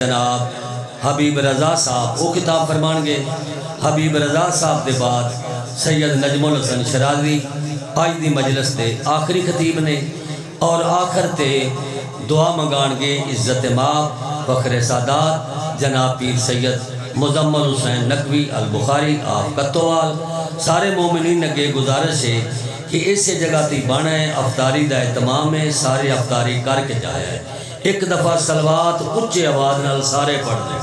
جناب حبیب رضا صاحب وہ کتاب فرمان گے حبیب رضا صاحب دے بعد سید نجم الحسن شرازی آج دی مجلس دے آخری خطیب نے اور آخر تے دعا منگان گے عزت ماں فخر سادات جناب پیر سید مزمل حسین نقوی البخاری آپ کتوال سارے مومنین نگے گزارش ہے کہ اسے جگہ تی بانا ہے افطاری دا اہتمام ہے سارے افطاری کر کے جایا ہے ایک دفعہ صلوات اچھے آواز نال سارے پڑھ دیں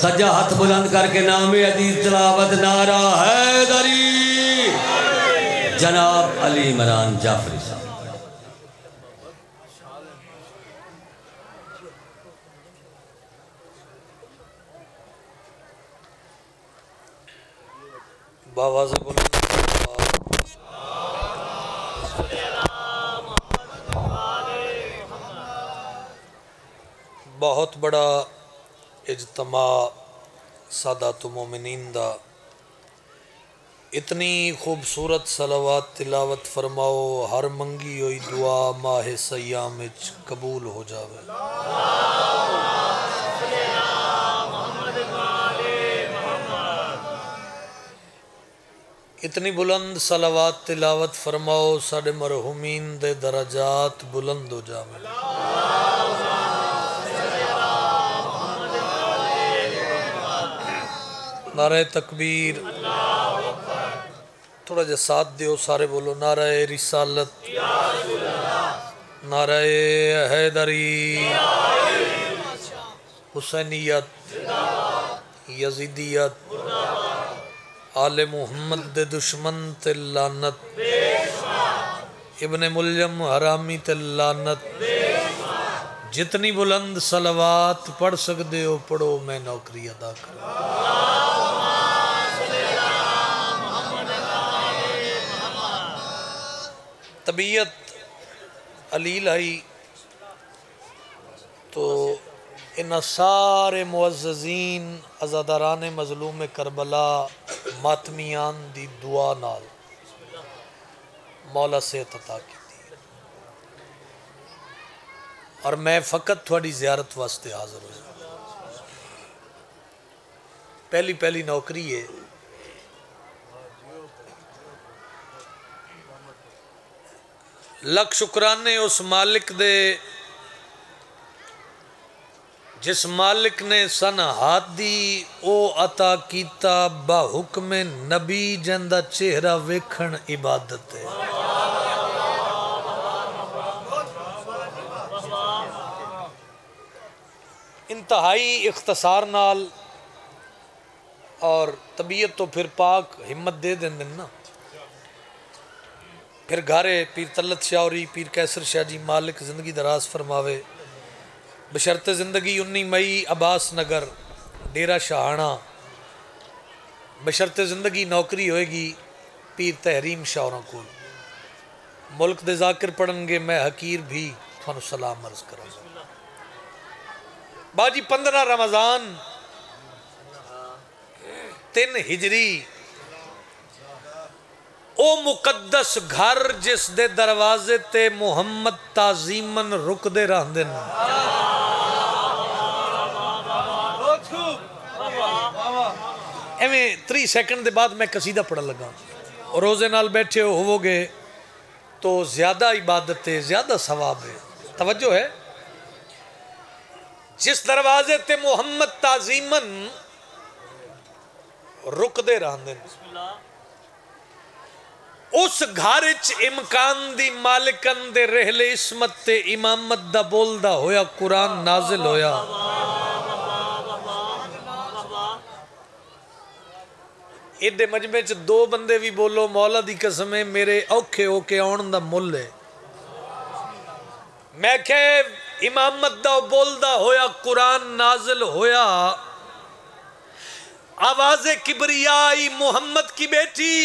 سجا ہاتھ بلند کر کے نام عزیز تلاوت نعرہ حیدری جناب علی عمران جعفری صاحب باواز بلند بہت بڑا اجتماع سادات مومنین دا اتنی خوبصورت صلوات تلاوت فرماؤ ہر منگی ہوئی دعا ماہ سیام وچ قبول ہو جاوے اتنی بلند صلوات تلاوت فرماؤ ساڑھے مرحومین دے درجات بلند ہو جاوے نعرہ تکبیر تھوڑا جا ساتھ دیو سارے بولو نعرہ رسالت نعرہ حیدری حسینیت یزیدیت آل محمد دے دشمن تے لعنت ابن ملجم حرامی تے لعنت جتنی بلند صلوات پڑھ سکتے ہو پڑھو میں نوکری ادا کروں طبیعت علیل آئی تو انہا سارے معززین عزاداران مظلوم کربلا ماتمیان دی دعا نال مولا سے عطا کی دی اور میں فقط تھوڑی زیارت واسطے حاضر ہوں پہلی نوکری ہے لکھ شکرانے اس مالک دے جس مالک نے سن ہاتھ دی او عطا کیتا با حکم نبی جندہ چہرہ ویکھن عبادت ہے انتہائی اختصار نال اور طبیعت تو پھر پاک ہمت دے دیں نا پھر گھارے پیر طلت شاوری پیر کیسر شاہ جی مالک زندگی دراز فرماوے بشرط زندگی 19 مئی عباس نگر ڈیرہ شاہانہ بشرط زندگی نوکری ہوئے گی پیر تحریم شاہراں کو ملک دے ذاکر پڑھن گے میں حقیر بھی تھانو سلام عرض کروں باجی 15 رمضان 3 ہجری او مقدس گھر جس دے دروازے تے محمد تعظیمن رک دے رہن دن ایویں 3 سیکنڈ دے بعد میں قصیدہ پڑھا لگا اور روزے نال بیٹھے ہو گے تو زیادہ عبادت ہے زیادہ ثواب ہے توجہ ہے جس دروازے تے محمد تعظیمن رک دے رہن دن اس گھارچ امکان دی مالکن دے رحل اسمت تے امامت دا بول دا ہویا قرآن نازل ہویا ایڈے مجمع چ 2 بندے بھی بولو مولا دی قسمیں میرے اوکھے اوکے آن دا مل ہے میں کہ امامت دا بول دا ہویا قرآن نازل ہویا آواز کبریائی محمد کی بیٹی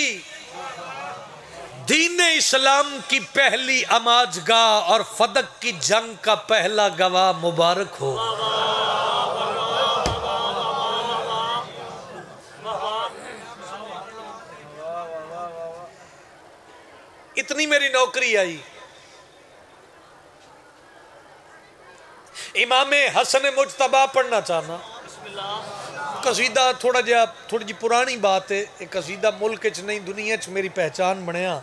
دین اسلام کی پہلی آماج گاہ اور فدق کی جنگ کا پہلا گواہ مبارک ہو اتنی میری نوکری آئی امام حسن مجتبی پڑھنا چاہنا قصیدہ تھوڑی جی پرانی بات ہے. ایک قصیدہ ملک چ نہیں دنیا چ میری پہچان بنیا.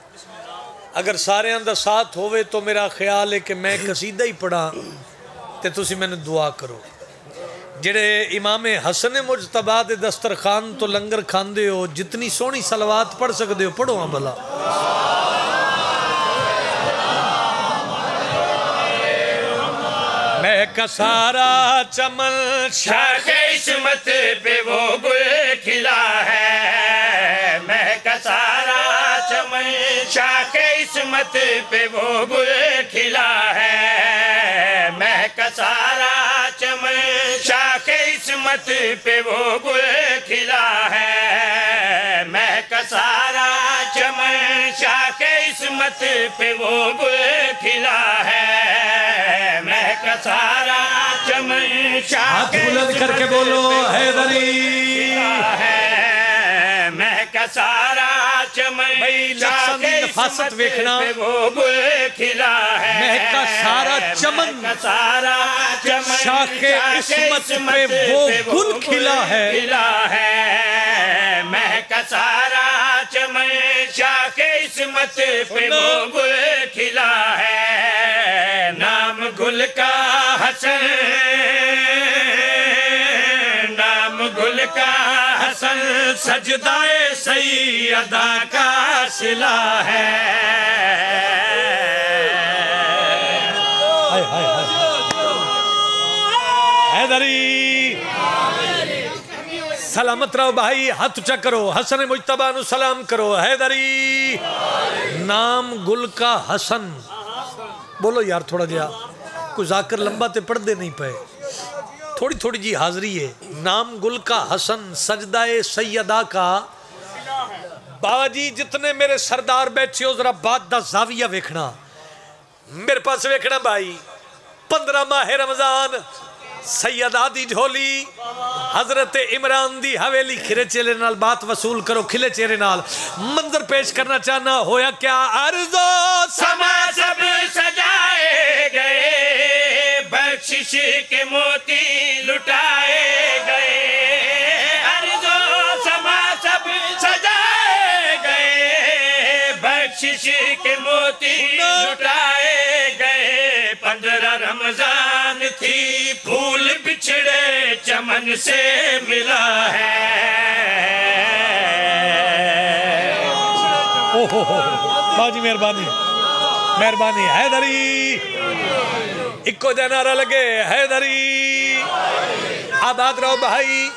اگر سارے دا ساتھ ہوئے تو میرا خیال ہے کہ میں قصیدہ ہی پڑھا تے تسی میں نے دعا کرو. جڑے امام حسن مجتبی دے دسترخوان تو لنگر کھاندے ہو جتنی سونی صلوات پڑھ سکتے ہو پڑھو ہاں بھلا. میں کا سارا چمن شاخ عصمت پہ وہ گل کھلا ہے. میں کا سارا چمن شاخ عصمت پہ وہ گل کھلا ہے. میں کا سارا چمن شاخ عصمت پہ وہ گل کھلا ہے. میں کا سارا چمن شاخ عصمت پہ وہ گل کھلا ہے. میں کا سارا چمن ہاتھ بلند کر کے بولو حیدری ہے. میں کا سارا چمن شاخ نفاست ویکھنا وہ گل کھلا ہے. میں کا سارا چمن شاخ عصمت پہ وہ گل کھلا ہے. میں کا سارا چمن شاخ عصمت پہ وہ گل کھلا ہے. نام گل کا حسن نام گل کا حسن سجدائے سیدہ کا صلہ ہے. حیدری سلامت رہو بھائی. ہاتھ اونچا کرو حسن مجتبی نو سلام کرو. حیدری نام گل کا حسن بولو یار. تھوڑا جہا کوئی ذاکر لمبا تے پڑھ دے نہیں پائے. تھوڑی جی حاضری ہے. نام گل کا حسن سجدہ سیدہ کا. بابا جی جتنے میرے سردار بیٹھے ہو ذرا بات دا زاویہ ویکھنا میرے پاس ویکھنا بھائی. 15 ماہ رمضان سیدہ دی جھولی حضرت عمران دی حویلی کھلے چہرے نال بات وصول کرو. کھلے چہرے نال منظر پیش کرنا چاہنا. ہویا کیا عرض و سما سب سجائے گئے بخشش کے موتی لٹائے گئے. عرض و سما سب سجائے گئے بخشش کے موتی لٹائے گئے. 15 رمضان تھی پھول بچھڑے چمن سے ملا ہے. باجی مہربانی مہربانی. حیدری اکو جا نعرہ لگے حیدری آباد رہو بھائی.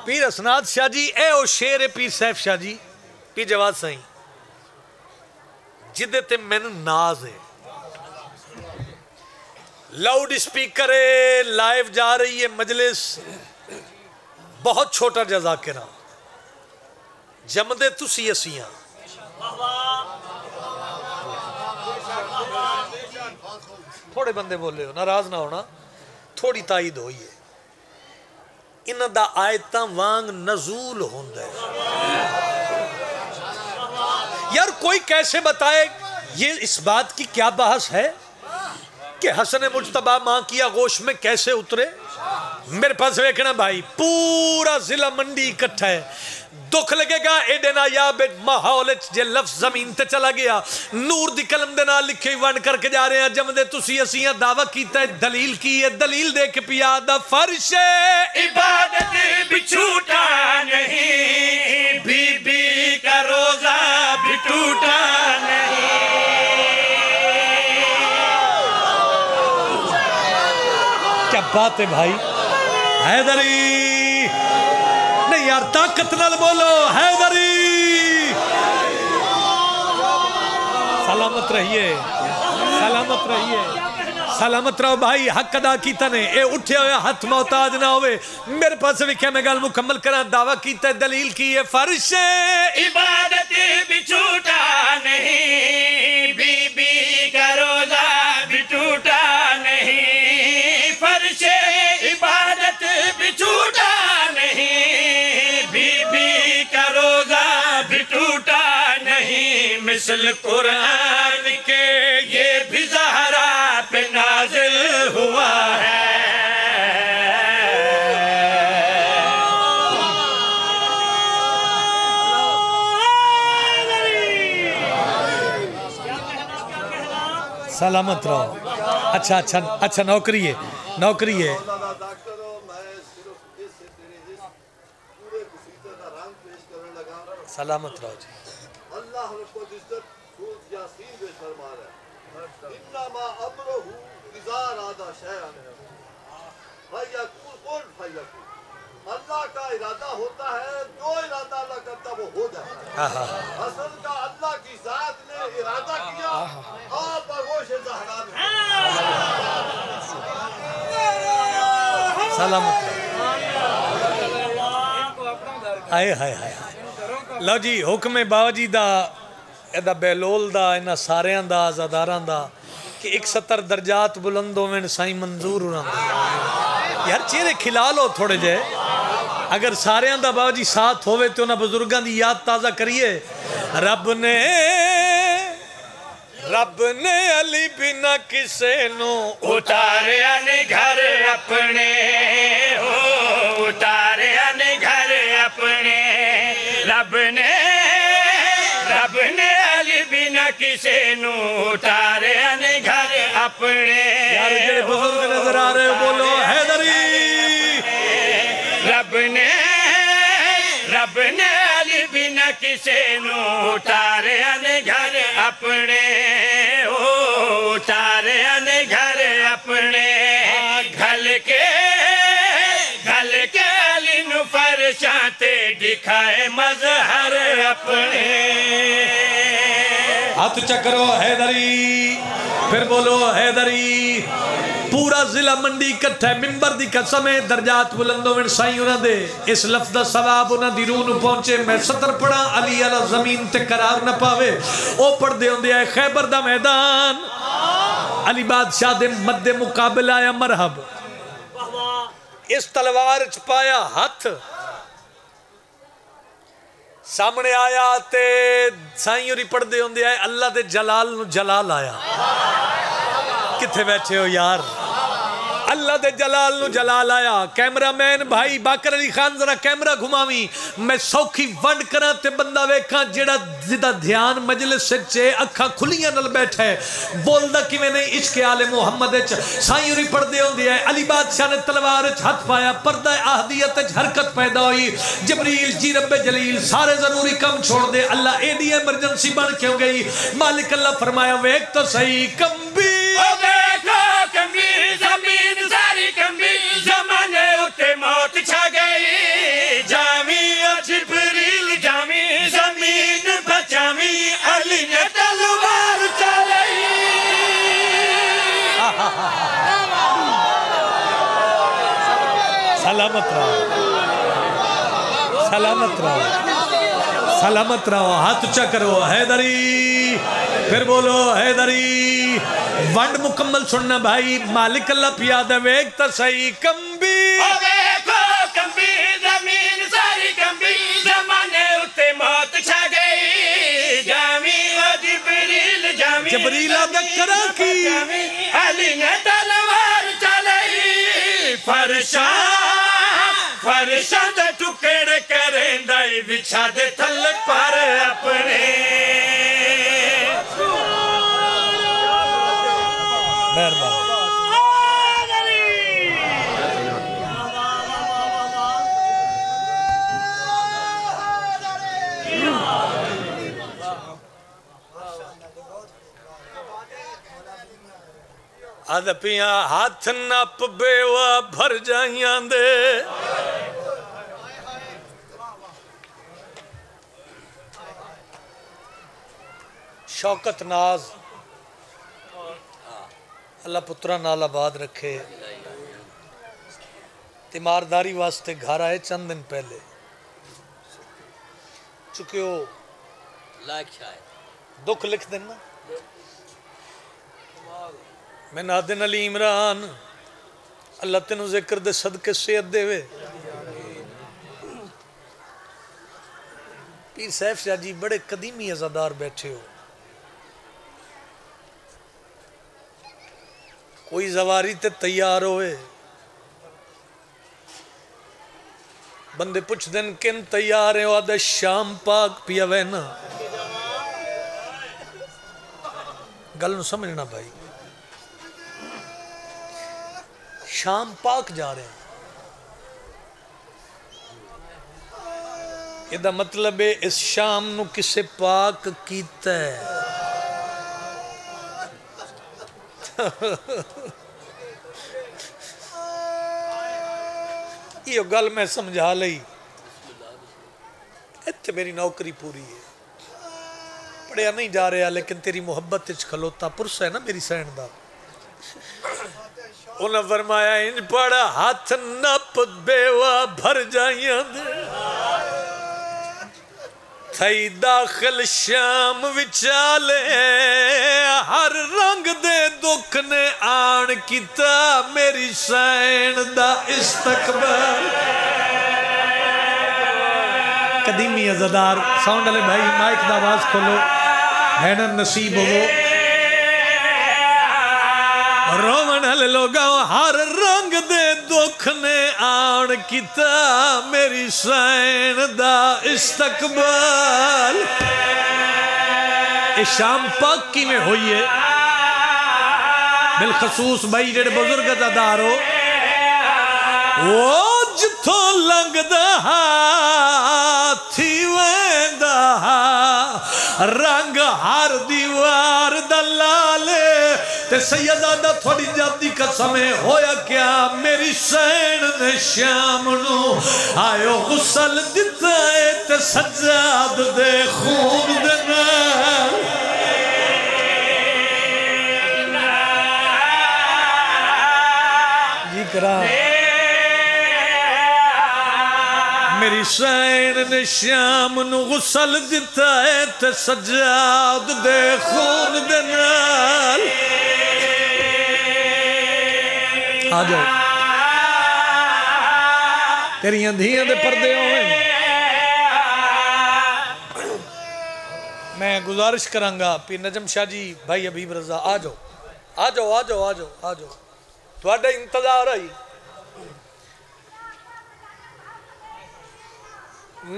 پیر اسناد شاہ جی اے او شیر ہے پیر سیف شاہ جی پیر جواد سائیں جدے تے میں ناز ہے. لاؤڈ سپیکر ہے لائیو جا رہی ہے مجلس. بہت چھوٹا جزاکرہ جمدے تسی اسیاں تھوڑے بندے بولے ہو ناراض نہ ہونا. تھوڑی تائید ہوئی ہے. انہاں دا آیتاں وانگ نزول ہوندہ ہے. یار کوئی کیسے بتائے یہ اس بات کی کیا بحث ہے کہ حسن مجتبی ماں کی آغوش میں کیسے اترے. میرے پاس ویکھنا بھائی پورا ضلع منڈی اکٹھا ہے. دکھ لگے گا ایڈینا یا ماحول جے لفظ زمین تے چلا گیا. نور دی قلم دے نال لکھے ون کر کے جا رہے ہیں جمدے تسی اسیاں دعویٰ کیتا ہے دلیل کی ہے. دلیل دے کے پیا دا فرش عبادت بھی چھوٹا نہیں بی بی کا روزہ بھی ٹوٹا نہیں. کیا بات ہے بھائی. حیدری نہیں یار طاقت نال بولو حیدری. سلامت رہیے سلامت رہیے سلامت رہو بھائی. حق ادا کیتا نے اے اٹھے ہوئے ہاتھ محتاج نہ ہوئے. میرے پاس وکھیا میں گل مکمل کرا. دعویٰ کیتا ہے دلیل کی ہے فرش عبادت بھی چھوٹا نہیں بی بی کا روزہ بھی ٹوٹا نہیں. فرش عبادت بھی چھوٹا نہیں بی بی کا روزہ بھی ٹوٹا نہیں. مثل تنزیل قرآن کے یہ بھی زہرا پہ نازل ہوا ہے سلامت رہو. اچھا نوکری ہے سلامت رہو جی. اللہ رب العزت سورۃ یاسین میں فرما رہا ہے انما امرہ اذا اراد شیئا فیکون کن فیکون. اللہ کا ارادہ ہوتا ہے، جو ارادہ اللہ کرتا وہ ہو جاتا ہے. اصل کا اللہ کی ذات نے ارادہ کیا آپ آغوش زہرا میں. سلامت آئے لو جی. حکم بابا جی دا ایدہ بیلول دا اینا ساریاں دا آزاداراں دا کہ 71 درجات بلند ہوئے سائیں منظور ہونا دا. یار چیرے کھلا لو تھوڑے جے. اگر ساریاں دا بابا جی ساتھ ہوئے تو انہاں بزرگاں دی یاد تازہ کریے. رب نے علی بنا کسے نو اتاریا نے گھر اپنے اتاریا نے گھر اپنے. رب نے علی بنا کسے نو اتاریا نے گھر اپنے. یار جڑے بزرگ نظر آ رہے بولو حیدری. رب نے علی بنا کسے نو اتاریا نے گھر اپنے اتاریا نے گھر اپنے. گھل کے علی نو فرشاں تے دکھائے مظہر اپنے. ہاتھ چکرو حیدری. پھر بولو حیدری. پورا ضلع منڈی کٹھا ہے. ممبر دی قسم ہے درجات بلندوں میں سائیں انہاں دے اس لفظ دا ثواب انہاں دی روح نو پہنچے. میں سطر پڑھا علی علی زمین تے قرار نہ پاوے. او پڑھ دے ہوندے آئے خیبر دا میدان علی بادشاہ دے مد مقابل آیا مرحب. اس تلوار چپایا ہاتھ سامنے آیا تے سائیں یوری پڑھ دے ہوندے آئے اللہ دے جلال نو جلال آیا. کتھے بیٹھے ہو یار؟ اللہ دے جلال نو جلال آیا. کیمرہ مین بھائی باکر علی خان ذرا کیمرہ گھماویں. میں سوکھی ونڈ کرا تے بندہ ویکھاں جیڑا زدہ دھیان مجلس سچے اکھا کھلیاں نل بیٹھے بولدہ کی میں نہیں عشق آل محمد اچ. سائیں یوری پڑھ دے ہوں دیا ہے علی بادشاہ نے تلوار اچ ہاتھ پایا. پردہ آہدیت اچ حرکت پیدا ہوئی. جبریل جی رب جلیل سارے ضروری کم چھوڑ دے. اللہ ایڈی ایمرجنسی بن کیوں گئی. مالک اللہ فرمایا ویک تو صحیح کمبی زمین ساری کمبی زمانے اتے موت چھا گئی. جامی جبریل جامی زمین بچامی علی نے تلوار چلائی. سلامت رہو سلامت رہو سلامت رہو. ہاتھ اچھا کرو حیدری. پھر بولو حیدری. ونڈ مکمل سننا بھائی. مالک اللہ پیاد ہے ویک تا صحیح کمبی کمبی زمین ساری کمبی زمانے اتے موت چھا گئی. جامی و جبریل جامی جبریل آدھا کرا کی علی نے تلوار چلائی. فرشاں دے ٹکڑ کریں دائی بچھا دے تھل پر اپنے. مہربان آدھا پیاں ہاتھ نپ بیوہ بھر جائیاں دے. شوکت ناز اللہ پترہ نال آباد رکھے. تیمارداری واسطے گھر آئے چند دن پہلے چکے ہو دکھ لکھ دینا. میں نادن علی عمران اللہ تینو ذکر دے صدقے صحت دے وے. پیر صاحب شاہ جی بڑے قدیمی عزادار بیٹھے ہو. کوئی زواری تے تیار ہوئے بندے پوچھ دن کن تیار ہیں آدھے شام پاک پیا وینا گل نو سمجھنا بھائی شام پاک جا رہے ہیں یہ دا مطلب ہے اس شام نو کسے پاک کیتا ہے یہ گل میں سمجھا لئی اتھے میری نوکری پوری ہے پڑھیا نہیں جا رہا لیکن تیری محبت اچھ کھلوتا پرسا ہے نا میری سین دا انہاں فرمایا انج پڑا ہاتھ نپ بیوہ بھر جائیاں دے تھئی داخل شام وچالے ہر رنگ دے دکھ نے آن کیتا میری سین دا استقبال قدیمی عزدار ساؤنڈ علیہ بھائی مائک دا آواز کھولو بھینن نصیب ہو رومن ہل لوگاں ہر رنگ دے دکھ نے آن کیتا میری سین دا استقبال یہ شام پاک کی میں ہوئی ہے بالخصوص بھائی جڑے بزرگ دارو وہ جتھوں لنگ دا تھی ویندا رنگ ہر دیوار دلالے تے سیدہ تھوڑی جاتی قسمیں ہویا کیا میری سین نے شام نو آئیو غسل دیتا ہے تے سجاد دے خون دے نال جی کرا میری سین نے شام نو غسل دیتا ہے تے سجاد دے خون دے نال آ جاؤ تیری اندھیاں دے پردے ہوئے میں گزارش کرانگا پیر نجم شاہ جی بھائی حبیب رضا آ جاؤ آ جاؤ آ جاؤ آ جاؤ آ جاؤ تھوڑا انتظار آئی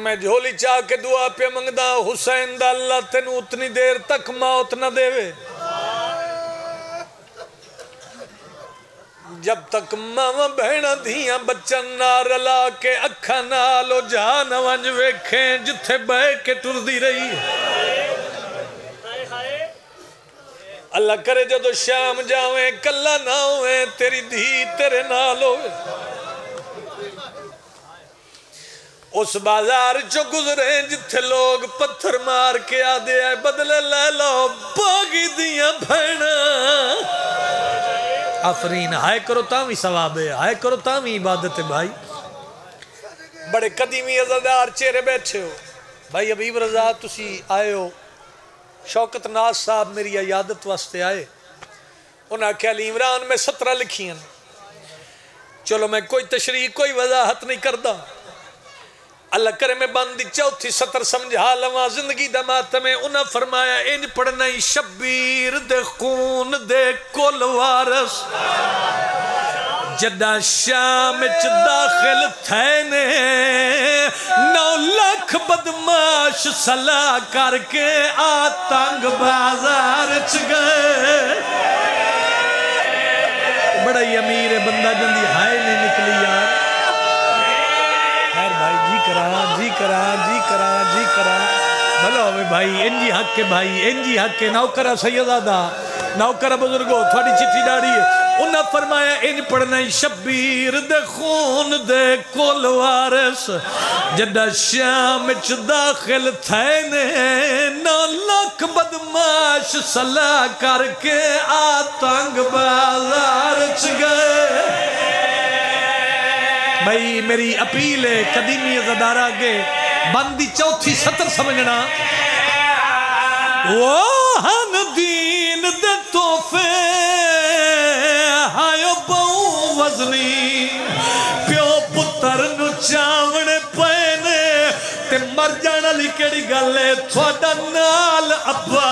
میں جھولی چاہ کے دعا پہ منگدا حسین دا اللہ تینو اتنی دیر تک موت نہ دے وے جب تک ماں بہنا دھیاں بچن نہ رلا کے اکھا نالو جان ونج ویکھیں جتھے بہ کے ٹر دی رہی اللہ کرے جدو شام جاویں کلا نہ ہوئے تیری دھی تیرے نال ہوئے اس بازار جو گزرے جتھے لوگ پتھر مار کے آدھے آئے بدلے لے لو باغی دیاں بھینا آفرین ہائے کرو تامی ثواب ہے ہائے کرو تامی عبادت ہے بھائی بڑے قدیمی عزادار چہرے بیٹھے ہو بھائی حبیب رضا تسی آئے ہو شوکت ناز صاحب میری عیادت واسطے آئے انہاں کہ علی عمران میں 17 لکھی ہیں چلو میں کوئی تشریح کوئی وضاحت نہیں کردا اللہ کرے میں باندھی چوتھی 17 سمجھا لواں زندگی دا ماتم انہاں فرمایا انج پڑھنا ہی شبیر دے خون دے کل وارس جدہ شام اچ داخل تھے نے 9 لاکھ بدماش صلاح کر کے آتنگ بازار اچ گئے بڑا ہی امیر بندہ جندی ہائے نہیں نکلی یار خیر بھائی جی کرا بھلا ہوئے بھائی انجی حق کے بھائی انجی حق کے نوکرہ سیدادہ نوکرہ بزرگو تھوڑی چٹی ڈاڑی ہے انہاں فرمایا انج پڑھنا ہی شبیر دے خون دے کول وارس جدہ شام اچ داخل تھے نے 9 لاکھ بدماش صلاح کر کے آتنگ بازار اچ گئے بھائی میری اپیل ہے قدیمی عزادار آگے بندی چوتھی 17 سمجھنا وہن دین دے توفے ہائیو بہو وزنی پیو پتر نو چاونے پینے تے مر جانا لی کیڑی گلے تھوڑا نال ابا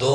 2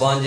5